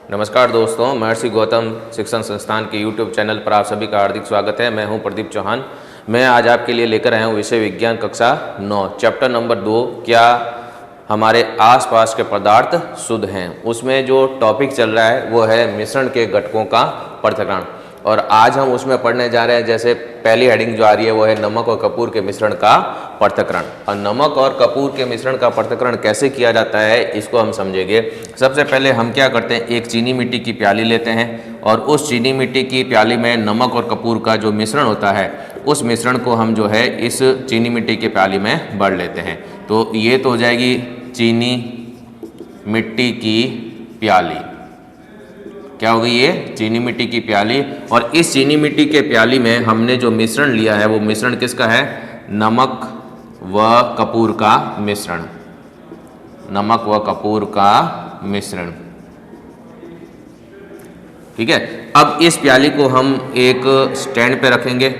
नमस्कार दोस्तों, महर्षि गौतम शिक्षण संस्थान के YouTube चैनल पर आप सभी का हार्दिक स्वागत है। मैं हूं प्रदीप चौहान। मैं आज आपके लिए लेकर आया हूं विषय विज्ञान कक्षा 9 चैप्टर नंबर 2, क्या हमारे आसपास के पदार्थ शुद्ध हैं। उसमें जो टॉपिक चल रहा है वो है मिश्रण के घटकों का पृथक्करण, और आज हम उसमें पढ़ने जा रहे हैं। जैसे पहली हेडिंग जो आ रही है वो है नमक और कपूर के मिश्रण का पृथक्करण, और नमक और कपूर के मिश्रण का पृथक्करण कैसे किया जाता है इसको हम समझेंगे। सबसे पहले हम क्या करते हैं, एक चीनी मिट्टी की प्याली लेते हैं और उस चीनी मिट्टी की प्याली में नमक और कपूर का जो मिश्रण होता है उस मिश्रण को हम जो है इस चीनी मिट्टी की प्याली में भर लेते हैं। तो ये तो हो जाएगी चीनी मिट्टी की प्याली। क्या हो गई ये चीनी मिट्टी की प्याली, और इस चीनी मिट्टी के प्याली में हमने जो मिश्रण लिया है वो मिश्रण किसका है, नमक व कपूर का मिश्रण। नमक व कपूर का मिश्रण, ठीक है। अब इस प्याली को हम एक स्टैंड पे रखेंगे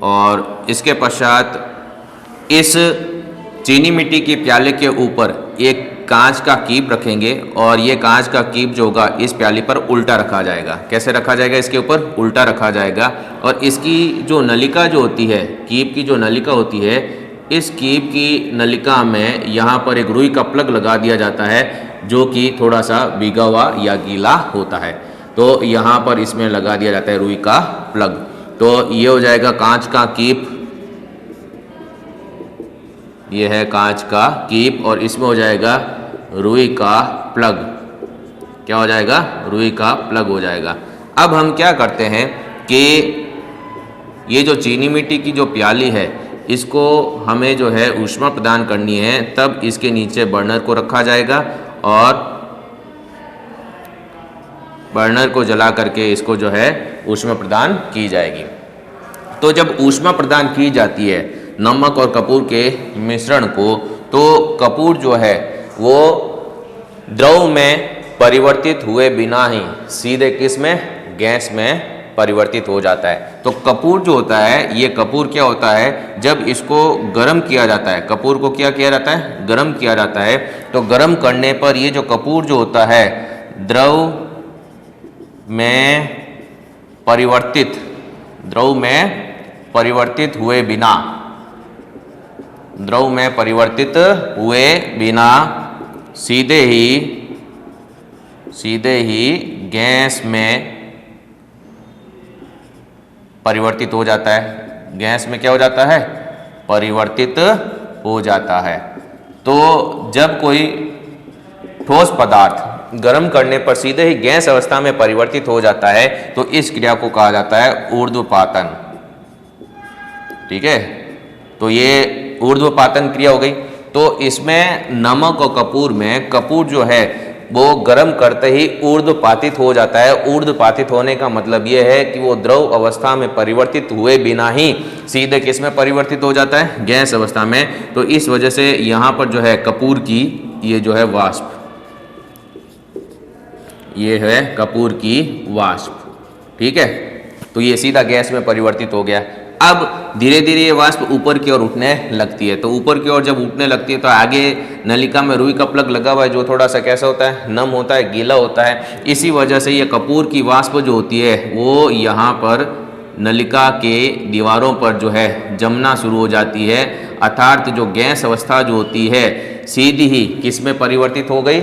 और इसके पश्चात इस चीनी मिट्टी की प्याले के ऊपर एक कांच का कीप रखेंगे, और ये कांच का कीप जो होगा इस प्याली पर उल्टा रखा जाएगा। कैसे रखा जाएगा, इसके ऊपर उल्टा रखा जाएगा, और इसकी जो नलिका जो होती है, कीप की जो नलिका होती है, इस कीप की नलिका में यहाँ पर एक रुई का प्लग लगा दिया जाता है जो कि थोड़ा सा भीगा हुआ या गीला होता है। तो यहाँ पर इसमें लगा दिया जाता है रुई का प्लग। तो ये हो जाएगा कांच का कीप, ये है कांच का कीप, और इसमें हो जाएगा रुई का प्लग। क्या हो जाएगा, रुई का प्लग हो जाएगा। अब हम क्या करते हैं कि ये जो चीनी मिट्टी की जो प्याली है इसको हमें जो है ऊष्मा प्रदान करनी है, तब इसके नीचे बर्नर को रखा जाएगा और बर्नर को जला करके इसको जो है ऊष्मा प्रदान की जाएगी। तो जब ऊष्मा प्रदान की जाती है नमक और कपूर के मिश्रण को, तो कपूर जो है वो द्रव में परिवर्तित हुए बिना ही सीधे किस में, गैस में परिवर्तित हो जाता है। तो कपूर जो होता है, ये कपूर क्या होता है, जब इसको गर्म किया जाता है, कपूर को क्या किया जाता है, गर्म किया जाता है। तो गर्म करने पर ये जो कपूर जो होता है द्रव में परिवर्तित हुए बिना, द्रव में परिवर्तित हुए बिना सीधे ही गैस में परिवर्तित हो जाता है। गैस में क्या हो जाता है, परिवर्तित हो जाता है। तो जब कोई ठोस पदार्थ गर्म करने पर सीधे ही गैस अवस्था में परिवर्तित हो जाता है तो इस क्रिया को कहा जाता है ऊर्ध्वपातन, ठीक है। तो ये ऊर्ध्वपातन क्रिया हो गई। तो इसमें नमक और कपूर में कपूर जो है वो गर्म करते ही ऊर्ध्वपातित हो जाता है। ऊर्ध्वपातित होने का मतलब ये है कि वो द्रव अवस्था में परिवर्तित हुए बिना ही सीधे किस में परिवर्तित हो जाता है, गैस अवस्था में। तो इस वजह से यहाँ पर जो है कपूर की ये जो है वाष्प, ये है कपूर की वाष्प, ठीक है। तो ये सीधा गैस में परिवर्तित हो गया। अब धीरे धीरे ये वाष्प ऊपर की ओर उठने लगती है। तो ऊपर की ओर जब उठने लगती है तो आगे नलिका में रुई का प्लग लगा हुआ है जो थोड़ा सा कैसा होता है, नम होता है, गीला होता है। इसी वजह से ये कपूर की वाष्प जो होती है वो यहाँ पर नलिका के दीवारों पर जो है जमना शुरू हो जाती है, अर्थात जो गैस अवस्था जो होती है सीधी ही किस में परिवर्तित हो गई,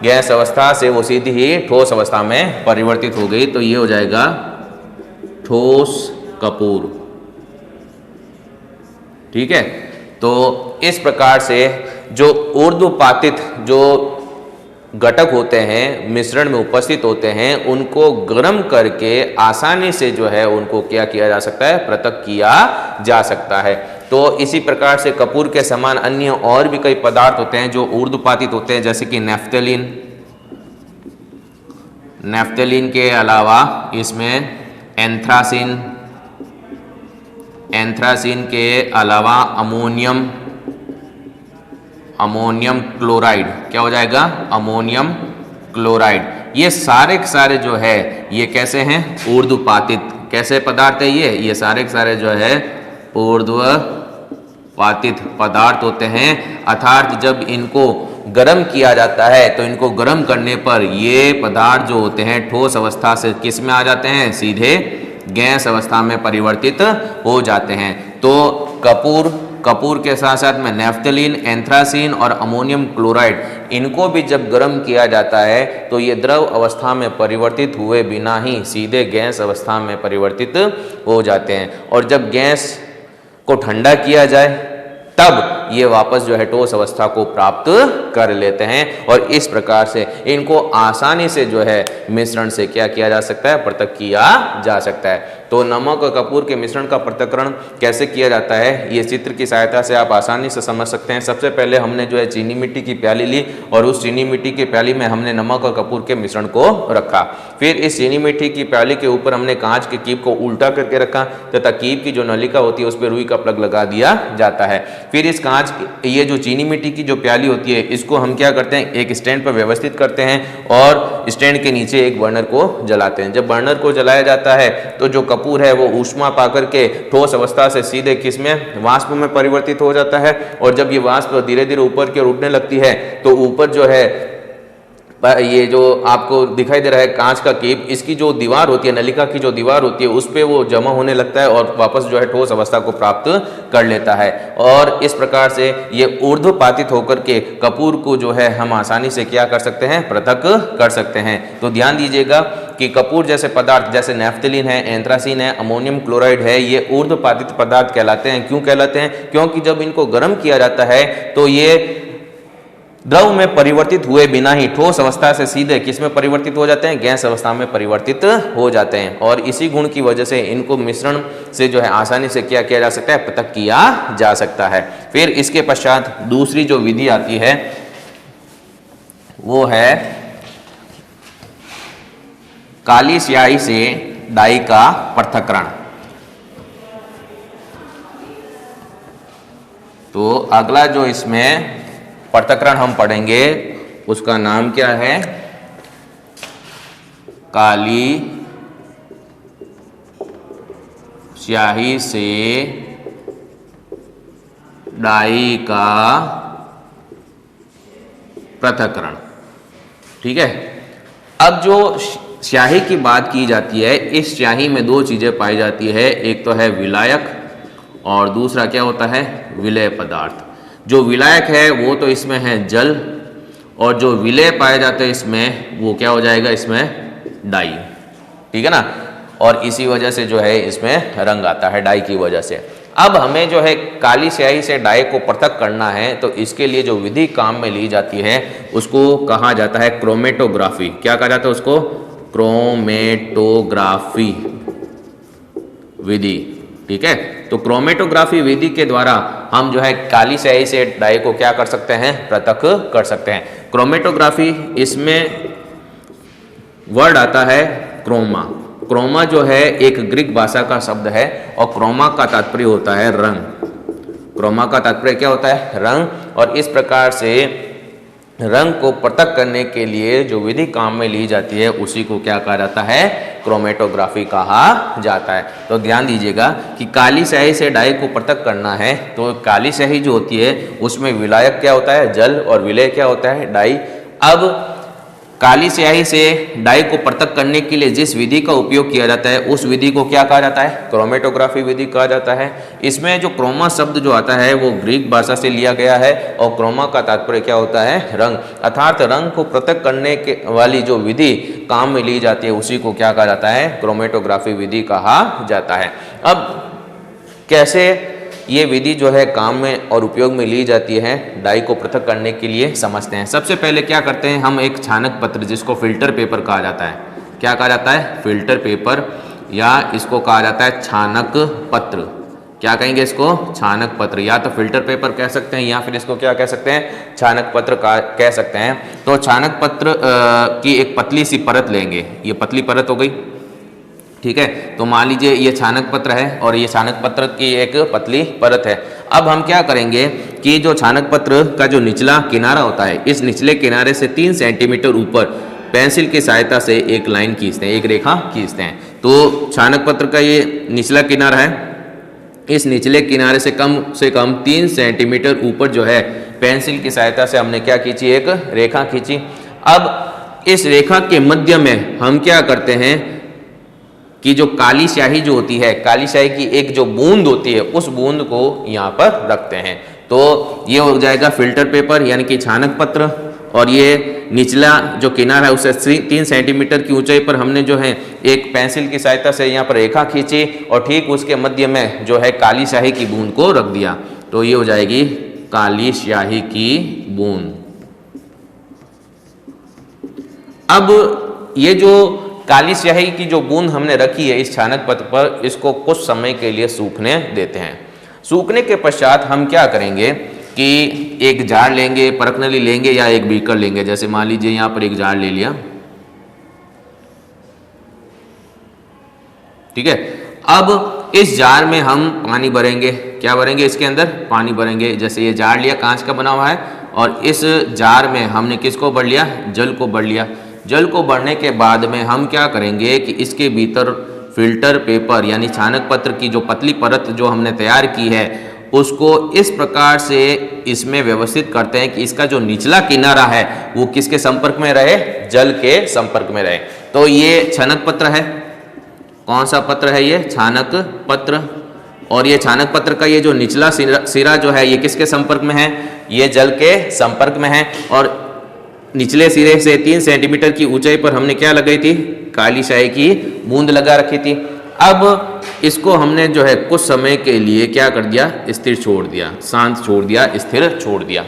गैस अवस्था से वो सीधी ही ठोस अवस्था में परिवर्तित हो गई। तो ये हो जाएगा ठोस कपूर, ठीक है। तो इस प्रकार से जो ऊर्ध्वपातित जो घटक होते हैं मिश्रण में उपस्थित होते हैं उनको गर्म करके आसानी से जो है उनको क्या किया जा सकता है, पृथक किया जा सकता है। तो इसी प्रकार से कपूर के समान अन्य और भी कई पदार्थ होते हैं जो ऊर्ध्वपातित होते हैं, जैसे कि नेफ्थेलिन के अलावा इसमें एंथ्रासिन के अलावा अमोनियम क्लोराइड, क्या हो जाएगा, अमोनियम क्लोराइड। ये सारे के सारे जो है ये कैसे हैं, ऊर्ध्वपातित। कैसे पदार्थ है ये सारे के सारे जो है ऊर्ध्वपातित पदार्थ होते हैं, अर्थात जब इनको गर्म किया जाता है तो इनको गर्म करने पर ये पदार्थ जो होते हैं ठोस अवस्था से किस में आ जाते हैं, सीधे गैस अवस्था में परिवर्तित हो जाते हैं। तो कपूर के साथ साथ में नेफ्थलीन, एंथ्रासीन और अमोनियम क्लोराइड, इनको भी जब गर्म किया जाता है तो ये द्रव अवस्था में परिवर्तित हुए बिना ही सीधे गैस अवस्था में परिवर्तित हो जाते हैं। और जब गैस को ठंडा किया जाए तब ये वापस जो है ठोस अवस्था को प्राप्त कर लेते हैं। और इस प्रकार से इनको आसानी से जो है मिश्रण से क्या किया जा सकता है, पृथक किया जा सकता है। तो नमक और कपूर के मिश्रण का पृथक्करण कैसे किया जाता है, ये चित्र की सहायता से आप आसानी से समझ सकते हैं। सबसे पहले हमने जो है चीनी मिट्टी की प्याली ली और उस चीनी मिट्टी की प्याली में हमने नमक और कपूर के मिश्रण को रखा। फिर इस चीनी मिट्टी की प्याली के ऊपर हमने कांच के कीप को उल्टा करके रखा तथा कीप की जो नलिका होती है उस पर रुई का प्लग लगा दिया जाता है। फिर इस ये जो चीनी मिट्टी की जो प्याली होती है इसको हम क्या करते हैं, एक स्टैंड पर व्यवस्थित करते हैं और स्टैंड के नीचे एक बर्नर को जलाते हैं। जब बर्नर को जलाया जाता है तो जो कपूर है वो ऊष्मा पाकर के ठोस अवस्था से सीधे किस में, वाष्प में परिवर्तित हो जाता है। और जब ये वाष्प धीरे धीरे ऊपर की ओर उठने लगती है तो ऊपर जो है ये जो आपको दिखाई दे रहा है कांच का कीप, इसकी जो दीवार होती है, नलिका की जो दीवार होती है उस पे वो जमा होने लगता है और वापस जो है ठोस अवस्था को प्राप्त कर लेता है। और इस प्रकार से ये ऊर्ध्वपातित होकर के कपूर को जो है हम आसानी से क्या कर सकते हैं, पृथक कर सकते हैं। तो ध्यान दीजिएगा कि कपूर जैसे पदार्थ जैसे नेफ्थलीन है, एंथ्रासीन है, अमोनियम क्लोराइड है, ये ऊर्ध्वपातित पदार्थ कहलाते हैं। क्यों कहलाते हैं, क्योंकि जब इनको गर्म किया जाता है तो ये द्रव में परिवर्तित हुए बिना ही ठोस अवस्था से सीधे किस में परिवर्तित हो जाते हैं, गैस अवस्था में परिवर्तित हो जाते हैं। और इसी गुण की वजह से इनको मिश्रण से जो है आसानी से क्या किया जा सकता है, पृथक किया जा सकता है। फिर इसके पश्चात दूसरी जो विधि आती है वो है काली स्याही से डाई का पृथक्करण। तो अगला जो इसमें पृथक्करण हम पढ़ेंगे उसका नाम क्या है, काली स्याही से डाई का पृथक्करण। ठीक है। अब जो स्याही की बात की जाती है, इस स्याही में दो चीजें पाई जाती है, एक तो है विलायक और दूसरा क्या होता है, विलेय पदार्थ। जो विलायक है वो तो इसमें है जल और जो विलेय पाए जाते हैं इसमें वो क्या हो जाएगा, इसमें डाई। ठीक है ना। और इसी वजह से जो है इसमें रंग आता है डाई की वजह से। अब हमें जो है काली स्याही से डाई को पृथक करना है तो इसके लिए जो विधि काम में ली जाती है उसको कहा जाता है क्रोमेटोग्राफी। क्या कहा जाता है उसको, क्रोमेटोग्राफी विधि। ठीक है। तो क्रोमेटोग्राफी विधि के द्वारा हम जो है काली स्याही से डाई को क्या कर सकते हैं, पृथक कर सकते हैं। क्रोमेटोग्राफी, इसमें वर्ड आता है क्रोमा। क्रोमा जो है एक ग्रीक भाषा का शब्द है और क्रोमा का तात्पर्य होता है रंग। क्रोमा का तात्पर्य क्या होता है, रंग। और इस प्रकार से रंग को पृथक करने के लिए जो विधि काम में ली जाती है उसी को क्या कहा जाता है, क्रोमेटोग्राफी कहा जाता है। तो ध्यान दीजिएगा कि काली स्याही से डाई को पृथक करना है तो काली स्याही जो होती है उसमें विलायक क्या होता है, जल, और विलेय क्या होता है, डाई। अब काली स्याही से डाई को पृथक करने के लिए जिस विधि का उपयोग किया जाता है उस विधि को क्या कहा जाता है, क्रोमेटोग्राफी विधि कहा जाता है। इसमें जो क्रोमा शब्द जो आता है वो ग्रीक भाषा से लिया गया है और क्रोमा का तात्पर्य क्या होता है, रंग। अर्थात रंग को पृथक करने के वाली जो विधि काम में ली जाती है उसी को क्या कहा जाता है, क्रोमेटोग्राफी विधि कहा जाता है। अब कैसे ये विधि जो है काम में और उपयोग में ली जाती है डाई को पृथक करने के लिए समझते हैं। सबसे पहले क्या करते हैं, हम एक छानक पत्र जिसको फिल्टर पेपर कहा जाता है, क्या कहा जाता है, फिल्टर पेपर, या इसको कहा जाता है छानक पत्र। क्या कहेंगे इसको, छानक पत्र, या तो फिल्टर पेपर कह सकते हैं या फिर इसको क्या कह सकते हैं, छानक पत्र कह सकते हैं। तो छानक पत्र की एक पतली सी परत लेंगे, ये पतली परत हो गई। ठीक है। तो मान लीजिए ये छानक पत्र है और ये छानक पत्र की एक पतली परत है। अब हम क्या करेंगे कि जो छानक पत्र का जो निचला किनारा होता है, इस निचले किनारे से 3 सेंटीमीटर ऊपर पेंसिल की सहायता से एक लाइन खींचते हैं, एक रेखा खींचते हैं। तो छानक पत्र का ये निचला किनारा है, इस निचले किनारे से कम 3 सेंटीमीटर ऊपर जो है पेंसिल की सहायता से हमने क्या खींची, एक रेखा खींची। अब इस रेखा के मध्य में हम क्या करते हैं कि जो काली स्याही जो होती है, काली स्याही की एक जो बूंद होती है, उस बूंद को यहाँ पर रखते हैं। तो ये हो जाएगा फिल्टर पेपर यानी कि छानक पत्र। और ये निचला जो किनारा है उससे 3 सेंटीमीटर की ऊंचाई पर हमने जो है एक पेंसिल की सहायता से यहाँ पर रेखा खींची और ठीक उसके मध्य में जो है काली स्याही की बूंद को रख दिया। तो ये हो जाएगी काली स्याही की बूंद। अब ये जो काली स्याही की जो बूंद हमने रखी है इस छानक पत्र पर, इसको कुछ समय के लिए सूखने देते हैं। सूखने के पश्चात हम क्या करेंगे कि एक जार लेंगे, परख नली लेंगे या एक बीकर लेंगे। जैसे मान लीजिए यहाँ पर एक जार ले लिया, ठीक है। अब इस जार में हम पानी भरेंगे। क्या भरेंगे? इसके अंदर पानी भरेंगे। जैसे ये जार लिया, कांच का बना हुआ है, और इस जार में हमने किसको भर लिया? जल को भर लिया। जल को भरने के बाद में हम क्या करेंगे कि इसके भीतर फिल्टर पेपर यानी छानक पत्र की जो पतली परत जो हमने तैयार की है उसको इस प्रकार से इसमें व्यवस्थित करते हैं कि इसका जो निचला किनारा है वो किसके संपर्क में रहे? जल के संपर्क में रहे। तो ये छानक पत्र है। कौन सा पत्र है ये? छानक पत्र। और ये छानक पत्र का ये जो निचला सिरा जो है ये किसके संपर्क में है? ये जल के संपर्क में है। और निचले सिरे से 3 सेंटीमीटर की ऊंचाई पर हमने क्या लगाई थी? काली स्याही की बूंद लगा रखी थी। अब इसको हमने जो है कुछ समय के लिए क्या कर दिया? स्थिर छोड़ दिया, शांत छोड़ दिया, स्थिर छोड़ दिया।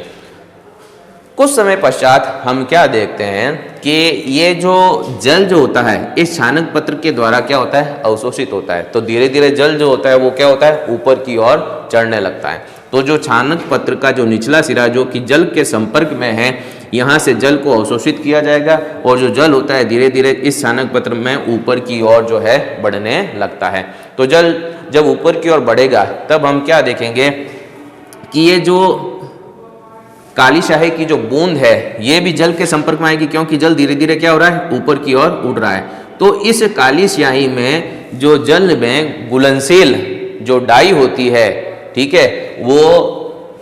कुछ समय पश्चात हम क्या देखते हैं कि ये जो जल जो होता है इस छानक पत्र के द्वारा क्या होता है? अवशोषित होता है। तो धीरे धीरे जल जो होता है वो क्या होता है? ऊपर की ओर चढ़ने लगता है। तो जो छानक पत्र का जो निचला सिरा जो कि जल के संपर्क में है, यहाँ से जल को अवशोषित किया जाएगा और जो जल होता है धीरे धीरे इस छानक पत्र में ऊपर की ओर जो है बढ़ने लगता है। तो जल जब ऊपर की ओर बढ़ेगा तब हम क्या देखेंगे कि ये जो काली स्याही की जो बूंद है ये भी जल के संपर्क में आएगी, क्योंकि जल धीरे धीरे क्या हो रहा है? ऊपर की ओर उड़ रहा है। तो इस काली स्याही में जो जल में घुलनशील जो डाई होती है, ठीक है, वो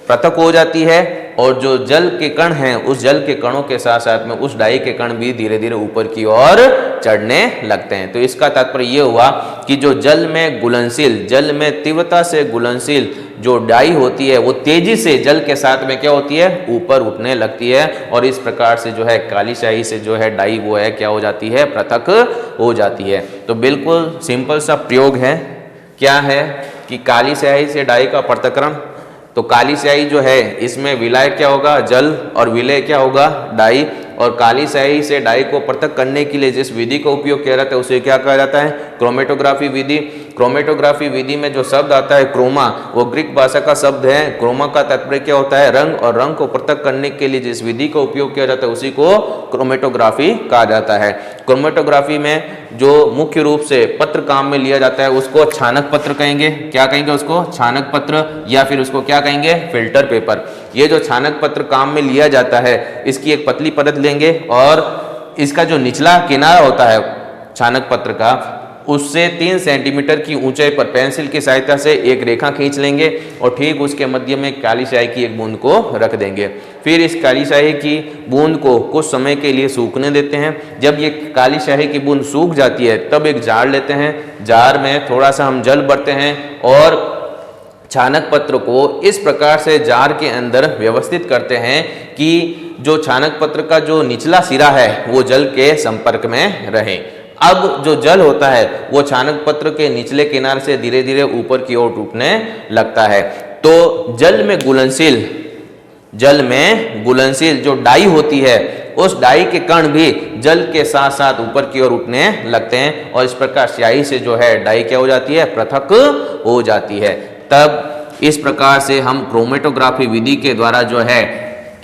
पृथक हो जाती है और जो जल के कण हैं उस जल के कणों के साथ साथ में उस डाई के कण भी धीरे धीरे ऊपर की ओर चढ़ने लगते हैं। तो इसका तात्पर्य ये हुआ कि जो जल में घुलनशील, जल में तीव्रता से घुलनशील जो डाई होती है वो तेजी से जल के साथ में क्या होती है? ऊपर उठने लगती है। और इस प्रकार से जो है काली स्याही से जो है डाई वो है क्या हो जाती है? पृथक हो जाती है। तो बिल्कुल सिंपल सा प्रयोग है। क्या है कि काली स्याही से डाई का पृथक्करण। तो काली स्याही जो है इसमें विलय क्या होगा? जल, और विलय क्या होगा? डाई। और काली स्याही से डाई को पृथक करने के लिए जिस विधि का उपयोग किया जाता है उसे क्या कहा जाता है? क्रोमेटोग्राफी विधि। क्रोमेटोग्राफी विधि में जो शब्द आता है क्रोमा, वो ग्रीक भाषा का शब्द है। क्रोमा का तात्पर्य क्या होता है? रंग। और रंग को पृथक करने के लिए जिस विधि का उपयोग किया जाता है उसी को क्रोमेटोग्राफी कहा जाता है। क्रोमेटोग्राफी में जो मुख्य रूप से पत्र काम में लिया जाता है उसको छानक पत्र कहेंगे। क्या कहेंगे उसको? छानक पत्र, या फिर उसको क्या कहेंगे? Filter paper. ये जो छानक पत्र काम में लिया जाता है इसकी एक पतली परत लेंगे और इसका जो निचला किनारा होता है छानक पत्र का उससे 3 सेंटीमीटर की ऊंचाई पर पेंसिल की सहायता से एक रेखा खींच लेंगे और ठीक उसके मध्य में काली स्याही की एक बूंद को रख देंगे। फिर इस काली स्याही की बूंद को कुछ समय के लिए सूखने देते हैं। जब ये काली स्याही की बूंद सूख जाती है तब एक जार लेते हैं। जार में थोड़ा सा हम जल भरते हैं और छानक पत्र को इस प्रकार से जार के अंदर व्यवस्थित करते हैं कि जो छानक पत्र का जो निचला सिरा है वो जल के संपर्क में रहे। अब जो जल होता है वो छानक पत्र के निचले किनारे से धीरे धीरे ऊपर की ओर टूटने लगता है। तो जल में घुलनशील जो डाई होती है उस डाई के कण भी जल के साथ साथ ऊपर की ओर उठने लगते हैं और इस प्रकार स्याही से जो है डाई क्या हो जाती है? पृथक हो जाती है। तब इस प्रकार से हम क्रोमेटोग्राफी विधि के द्वारा जो है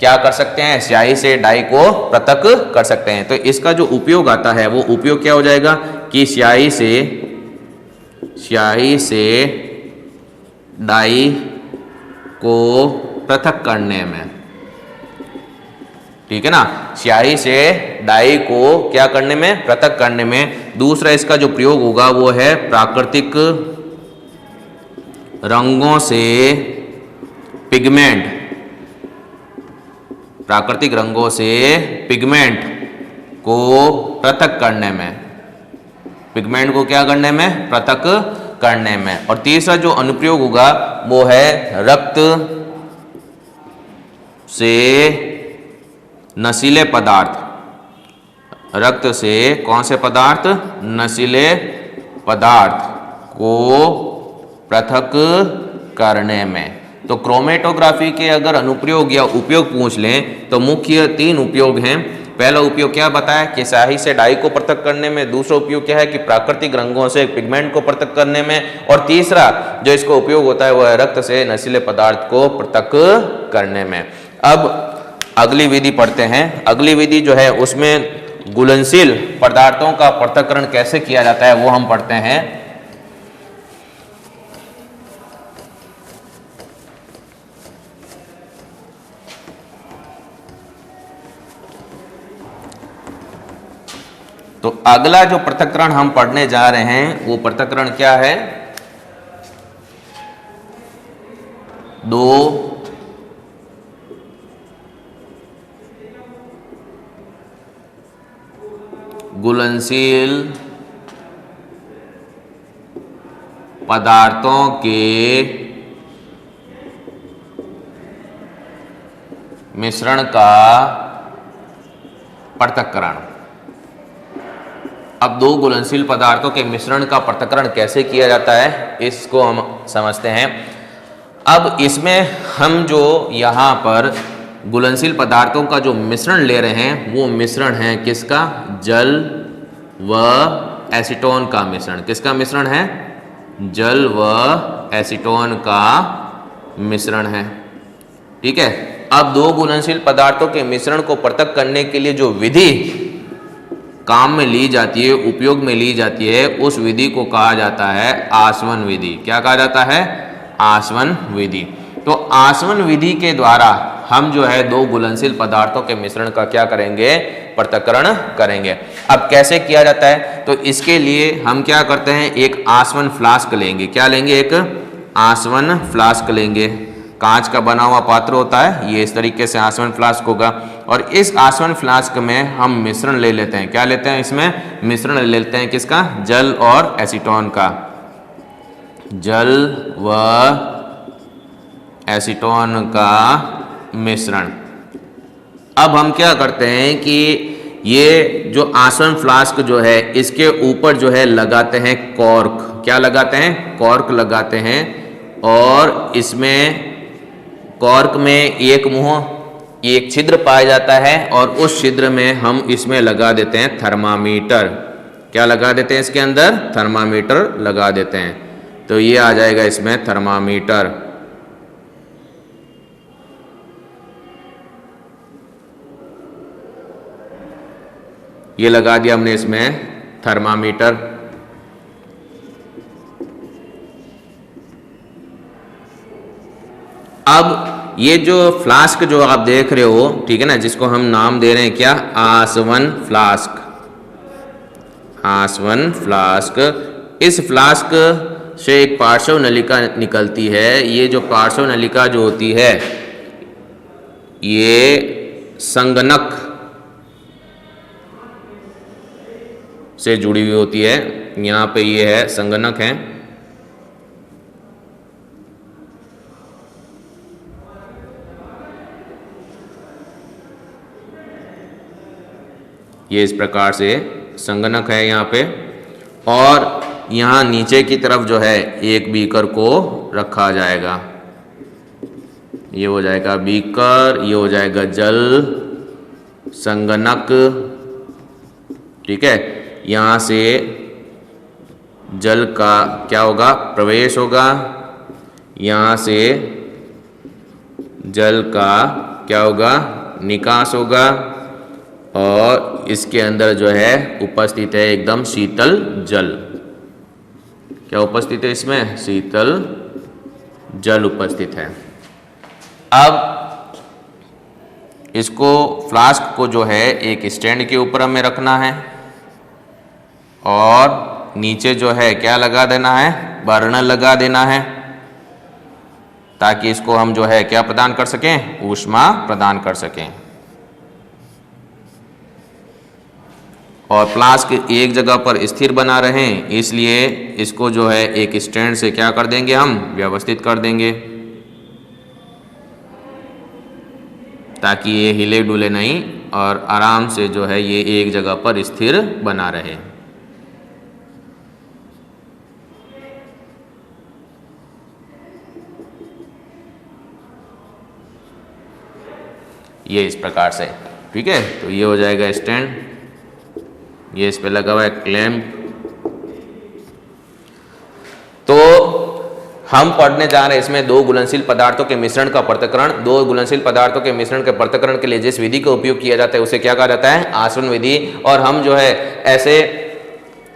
क्या कर सकते हैं? स्याही से डाई को पृथक कर सकते हैं। तो इसका जो उपयोग आता है वो उपयोग क्या हो जाएगा कि स्याही से डाई को पृथक करने में, ठीक है ना, स्याही से डाई को क्या करने में? पृथक करने में। दूसरा इसका जो प्रयोग होगा वो है प्राकृतिक रंगों से पिगमेंट प्राकृतिक रंगों से पिगमेंट को पृथक करने में, पिगमेंट को क्या करने में, पृथक करने में। और तीसरा जो अनुप्रयोग होगा वो है रक्त से नशीले पदार्थ, रक्त से कौन से पदार्थ, नशीले पदार्थ को पृथक करने में। तो क्रोमेटोग्राफी के अगर अनुप्रयोग या उपयोग पूछ लें तो मुख्य 3 उपयोग हैं। पहला उपयोग क्या बताया कि स्याही से डाई को पृथक करने में, दूसरा उपयोग क्या है कि प्राकृतिक रंगों से पिगमेंट को पृथक करने में, और तीसरा जो इसका उपयोग होता है वह है रक्त से नशीले पदार्थ को पृथक करने में। अब अगली विधि पढ़ते हैं। अगली विधि जो है उसमें घुलनशील पदार्थों का पृथक्करण कैसे किया जाता है वो हम पढ़ते हैं। तो अगला जो पृथक्करण हम पढ़ने जा रहे हैं वो पृथक्करण क्या है, 2 घुलनशील पदार्थों के मिश्रण का पृथक्करण। अब 2 घुलनशील पदार्थों के मिश्रण का पृथक्करण कैसे किया जाता है इसको हम समझते हैं। अब इसमें हम जो यहाँ पर घुलनशील पदार्थों का जो मिश्रण ले रहे हैं वो मिश्रण है किसका, जल व एसीटोन का मिश्रण। किसका मिश्रण है, जल व एसीटोन का मिश्रण है। ठीक है। अब 2 घुलनशील पदार्थों के मिश्रण को पृथक करने के लिए जो विधि काम में ली जाती है, उपयोग में ली जाती है, उस विधि को कहा जाता है आसवन विधि। क्या कहा जाता है, आसवन विधि। तो आसवन विधि के द्वारा हम जो है 2 घुलनशील पदार्थों के मिश्रण का क्या करेंगे, पृथक्करण करेंगे। अब कैसे किया जाता है, तो इसके लिए हम क्या करते हैं, एक आसवन फ्लास्क लेंगे। क्या लेंगे, एक आसवन फ्लास्क लेंगे। कांच का बना हुआ पात्र होता है, ये इस तरीके से आसवन फ्लास्क होगा। और इस आसवन फ्लास्क में हम मिश्रण ले लेते हैं। क्या लेते हैं, इसमें मिश्रण ले लेते हैं किसका, जल और एसीटोन का। जल व एसीटोन का मिश्रण। अब हम क्या करते हैं कि ये जो आसवन फ्लास्क जो है इसके ऊपर जो है लगाते हैं कॉर्क। क्या लगाते हैं, कॉर्क लगाते हैं। और इसमें कॉर्क में एक मुंह, एक छिद्र पाया जाता है और उस छिद्र में हम इसमें लगा देते हैं थर्मामीटर। क्या लगा देते हैं, इसके अंदर थर्मामीटर लगा देते हैं। तो ये आ जाएगा इसमें थर्मामीटर। ये लगा दिया हमने इसमें थर्मामीटर। अब ये जो फ्लास्क जो आप देख रहे हो, ठीक है ना, जिसको हम नाम दे रहे हैं क्या, आसवन फ्लास्क। आसवन फ्लास्क। इस फ्लास्क से एक पार्श्व नलिका निकलती है। ये जो पार्श्व नलिका जो होती है ये संगणक से जुड़ी हुई होती है। यहाँ पे ये है संगणक है। ये इस प्रकार से संगणक है यहाँ पे। और यहाँ नीचे की तरफ जो है एक बीकर को रखा जाएगा। ये हो जाएगा बीकर, ये हो जाएगा जल संगणक। ठीक है। यहाँ से जल का क्या होगा, प्रवेश होगा। यहाँ से जल का क्या होगा, निकास होगा। और इसके अंदर जो है उपस्थित है एकदम शीतल जल। क्या उपस्थित है इसमें, शीतल जल उपस्थित है। अब इसको फ्लास्क को जो है एक स्टैंड के ऊपर हमें रखना है और नीचे जो है क्या लगा देना है, बर्नर लगा देना है, ताकि इसको हम जो है क्या प्रदान कर सकें, ऊष्मा प्रदान कर सकें। और फ्लास्क एक जगह पर स्थिर बना रहे, इसलिए इसको जो है एक स्टैंड से क्या कर देंगे, हम व्यवस्थित कर देंगे ताकि ये हिले डुले नहीं और आराम से जो है ये एक जगह पर स्थिर बना रहे। ये इस प्रकार से, ठीक है। तो ये हो जाएगा स्टैंड, ये इस पे लगा हुआ है क्लैंप। तो हम पढ़ने जा रहे हैं इसमें दो घुलनशील पदार्थों के मिश्रण का पृथक्करण। दो घुलनशील पदार्थों के मिश्रण के पृथक्करण के लिए जिस विधि का उपयोग किया जाता है उसे क्या कहा जाता है, आसवन विधि। और हम जो है ऐसे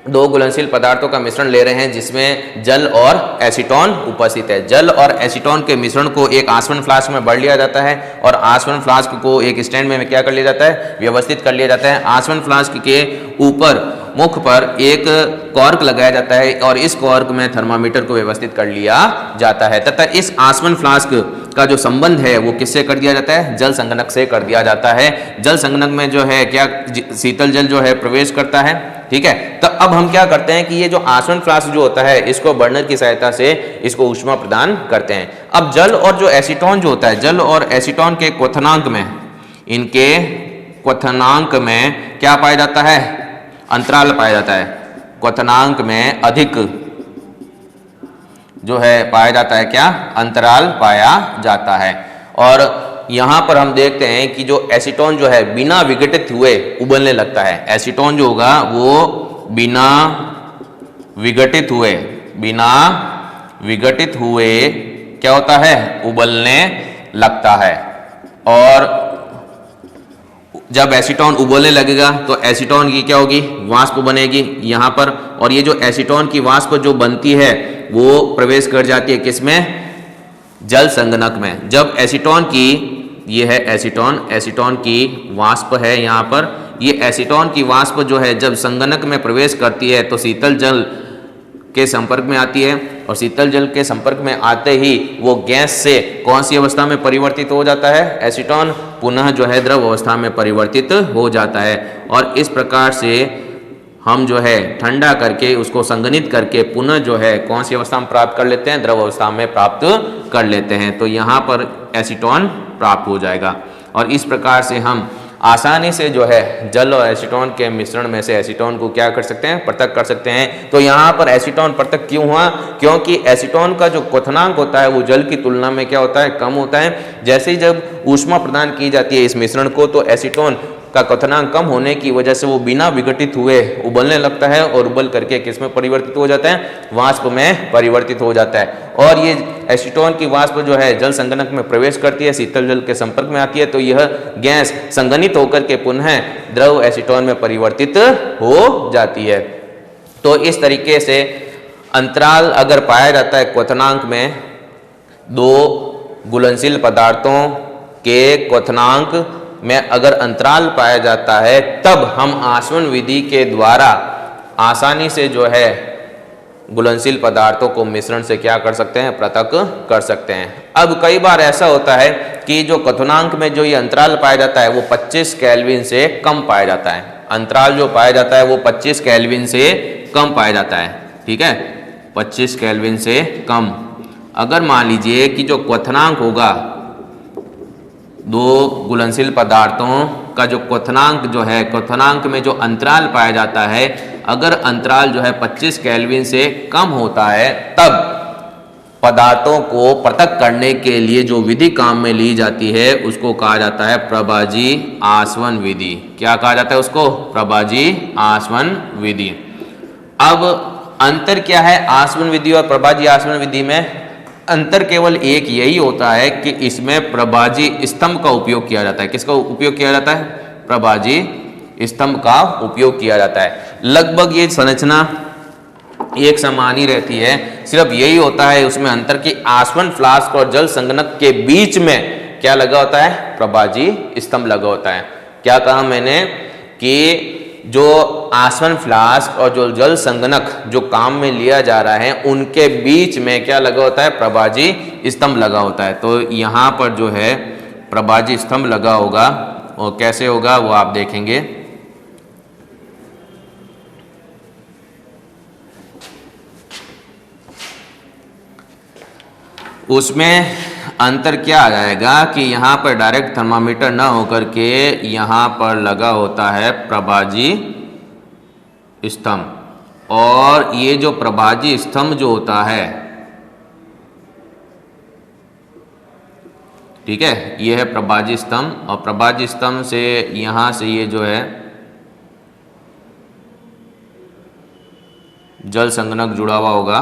दो घुलनशील पदार्थों का मिश्रण ले रहे हैं जिसमें जल और एसीटोन उपस्थित है। जल और एसीटोन के मिश्रण को एक आसवन फ्लास्क में भर लिया जाता है और आसवन फ्लास्क को एक स्टैंड में क्या कर लिया जाता है, व्यवस्थित कर लिया जाता है। आसवन फ्लास्क के ऊपर मुख पर एक कॉर्क लगाया जाता है और इस कॉर्क में थर्मामीटर को व्यवस्थित कर लिया जाता है तथा इस आसवन फ्लास्क का जो संबंध है वो किससे कर दिया जाता है, जल संगणक से कर दिया जाता है। जल संगणक में जो है क्या शीतल जल जो है प्रवेश करता है, ठीक है। तो अब हम क्या करते हैं कि ये जो आसवन फ्लास्क जो होता है इसको बर्नर की सहायता से इसको ऊष्मा प्रदान करते हैं। अब जल और जो एसीटोन जो होता है, जल और एसीटोन के क्वथनांक में, इनके क्वथनांक में क्या पाया जाता है, अंतराल पाया जाता है। क्वथनांक में अधिक जो है पाया जाता है, क्या अंतराल पाया जाता है। और यहां पर हम देखते हैं कि जो एसीटोन जो है बिना विघटित हुए उबलने लगता है। एसीटोन जो होगा वो बिना विघटित हुए क्या होता है, उबलने लगता है। और जब एसीटोन उबलने लगेगा तो एसीटोन की क्या होगी, वाष्प बनेगी यहाँ पर। और ये जो एसीटोन की वाष्प जो बनती है वो प्रवेश कर जाती है किसमें, जल संगणक में। जब एसीटोन की, ये है एसीटोन, एसीटोन की वाष्प है यहाँ पर, ये एसीटोन की वाष्प जो है जब संगणक में प्रवेश करती है तो शीतल जल के संपर्क में आती है और शीतल जल के संपर्क में आते ही वो गैस से कौन सी अवस्था में परिवर्तित हो जाता है, एसीटोन पुनः जो है द्रव अवस्था में परिवर्तित हो जाता है। और इस प्रकार से हम जो है ठंडा करके उसको संघनित करके पुनः जो है कौन सी अवस्था में प्राप्त कर लेते हैं, द्रव अवस्था में प्राप्त कर लेते हैं। तो यहाँ पर एसीटोन प्राप्त हो जाएगा। और इस प्रकार से हम आसानी से जो है जल और एसीटोन के मिश्रण में से एसीटोन को क्या कर सकते हैं, पृथक कर सकते हैं। तो यहाँ पर एसीटोन पृथक क्यों हुआ, क्योंकि एसीटोन का जो क्वथनांक होता है वो जल की तुलना में क्या होता है, कम होता है। जैसे ही जब ऊष्मा प्रदान की जाती है इस मिश्रण को तो एसीटोन का क्वथनांक कम होने की वजह से वो बिना विघटित हुए उबलने लगता है और उबल करके किस में परिवर्तित हो जाता है, वाष्प में परिवर्तित हो जाता है। और ये एसीटोन की वाष्प जो है जल संगणक में प्रवेश करती है, शीतल जल के संपर्क में आती है तो यह गैस संघनित होकर के पुनः द्रव एसीटोन में परिवर्तित हो जाती है। तो इस तरीके से अंतराल अगर पाया जाता है क्वथनांक में, दो घुलनशील पदार्थों के क्वथनांक में अगर अंतराल पाया जाता है तब हम आसवन विधि के द्वारा आसानी से जो है घुलनशील पदार्थों को मिश्रण से क्या कर सकते हैं, पृथक कर सकते हैं। अब कई बार ऐसा होता है कि जो क्वथनांक में जो ये अंतराल पाया जाता है वो 25 केल्विन से कम पाया जाता है। अंतराल जो पाया जाता है वो 25 केल्विन से कम पाया जाता है, ठीक है, 25 केल्विन से कम। अगर मान लीजिए कि जो क्वथनांक होगा दो घुलनशील पदार्थों का जो क्वथनांक जो है, क्वथनांक में जो अंतराल पाया जाता है, अगर अंतराल जो है 25 केल्विन से कम होता है तब पदार्थों को पृथक करने के लिए जो विधि काम में ली जाती है उसको कहा जाता है प्रभाजी आसवन विधि। क्या कहा जाता है उसको, प्रभाजी आसवन विधि। अब अंतर क्या है आसवन विधि और प्रभाजी आसवन विधि में? अंतर केवल एक यही होता है कि इसमें प्रभाजी स्तंभ का उपयोग किया जाता है। किसका उपयोग किया जाता है? प्रभाजी स्तंभ का उपयोग किया जाता है। लगभग ये संरचना एक समान ही रहती है, सिर्फ यही होता है उसमें अंतर कि आसवन फ्लास्क और जल संगणक के बीच में क्या लगा होता है? प्रभाजी स्तंभ लगा होता है। क्या कहा मैंने कि जो आसवन फ्लास्क और जो जल संगणक जो काम में लिया जा रहा है उनके बीच में क्या लगा होता है? प्रभाजी स्तंभ लगा होता है। तो यहाँ पर जो है प्रभाजी स्तंभ लगा होगा और कैसे होगा वो आप देखेंगे। उसमें अंतर क्या आ जाएगा कि यहाँ पर डायरेक्ट थर्मामीटर ना होकर के यहाँ पर लगा होता है प्रभाजी स्तंभ, और ये जो प्रभाजी स्तंभ जो होता है, ठीक है, ये है प्रभाजी स्तंभ, और प्रभाजी स्तंभ से यहाँ से ये जो है जल संगणक जुड़ा हुआ होगा,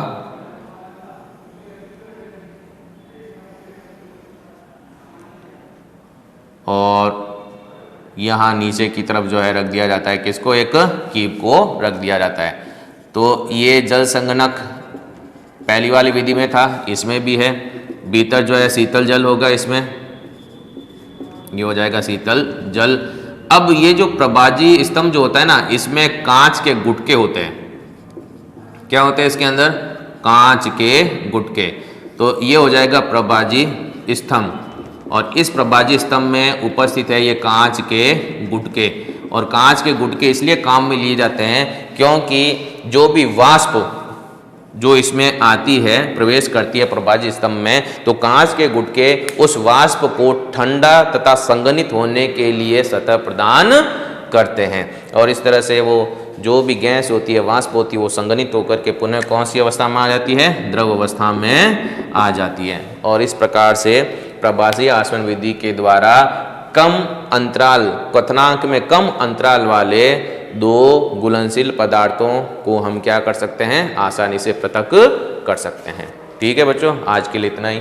और यहाँ नीचे की तरफ जो है रख दिया जाता है किसको, एक कीप को रख दिया जाता है। तो ये जल संगणक पहली वाली विधि में था, इसमें भी है। भीतर जो है शीतल जल होगा, इसमें ये हो जाएगा शीतल जल। अब ये जो प्रभाजी स्तंभ जो होता है ना, इसमें कांच के गुटके होते हैं। क्या होते हैं इसके अंदर? कांच के गुटके। तो ये हो जाएगा प्रभाजी स्तंभ, और इस प्रभाजी स्तंभ में उपस्थित है ये कांच के गुटके। और कांच के गुटके इसलिए काम में लिए जाते हैं क्योंकि जो भी वाष्प जो इसमें आती है, प्रवेश करती है प्रभाजी स्तंभ में, तो कांच के गुटके उस वाष्प को ठंडा तथा संघनित होने के लिए सतह प्रदान करते हैं, और इस तरह से वो जो भी गैस होती है, वाष्प होती है, वो संघनित होकर के पुनः कौन सी अवस्था में आ जाती है? द्रव अवस्था में आ जाती है। और इस प्रकार से प्रभासी आसवन विधि के द्वारा कम अंतराल, क्वथनांक में कम अंतराल वाले दो घुलनशील पदार्थों को हम क्या कर सकते हैं? आसानी से पृथक कर सकते हैं। ठीक है बच्चों, आज के लिए इतना ही।